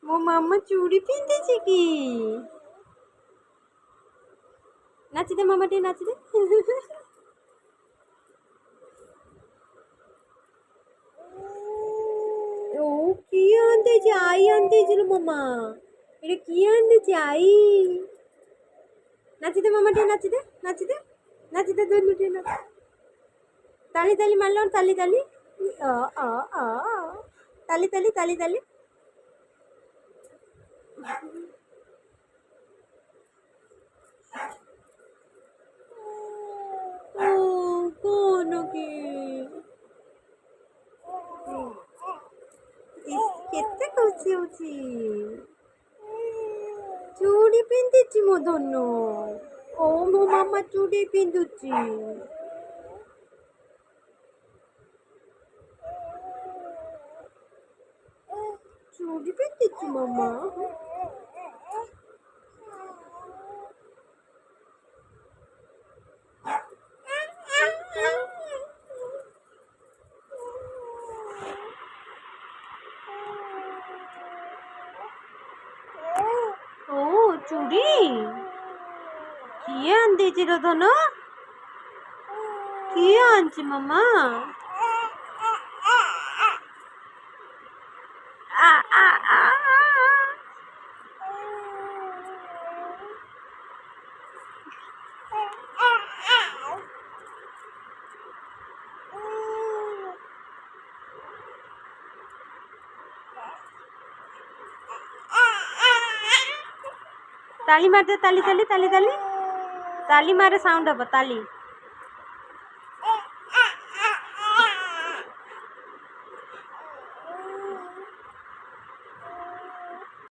ମୋ ମାମା ଚୁଡ଼ି ପିନ୍ଧିଛି କି? ନାଚିଦେ ମାମା ଟିକେ ନାଚିଦେ। ଓ କିଏ ଆଣିଦେଇଛି? ଆଈ ଆଣିଦେଇଛି ଲୋ ମାମା। ଏଇଟା କିଏ ଆଣିଦେଇଛି? ଆଈ। ନାଚିଦେ ମାମା ଟିକେ ନାଚିଦେ ନାଚିଦେ ନାଚିଦେ ଧନୁ ଟିକେ ନାଚ। ତାଳି ତାଳି ମାରିଲ ତାଳି ତାଳି ତାଳି ତାଳି ତାଳି ତାଳି। କଣ କି କେତେ ଖୁସି ହଉଛି। ଚୁଡ଼ି ପିନ୍ଧିଛି ମୋ ଧନ। ଓ ମୋ ମାମା ଚୁଡ଼ି ପିନ୍ଧୁଛି। ଚୁଡ଼ି ପିନ୍ଧିଛି ମାମା। ଓ ଚୁଡ଼ି କିଏ ଆଣିଦେଇଛି ର ଧନ? କିଏ ଆଣିଛି ମାମା? ताली मार दे ताली ताली ताली ताली ताली मारे साउंड अब ताली।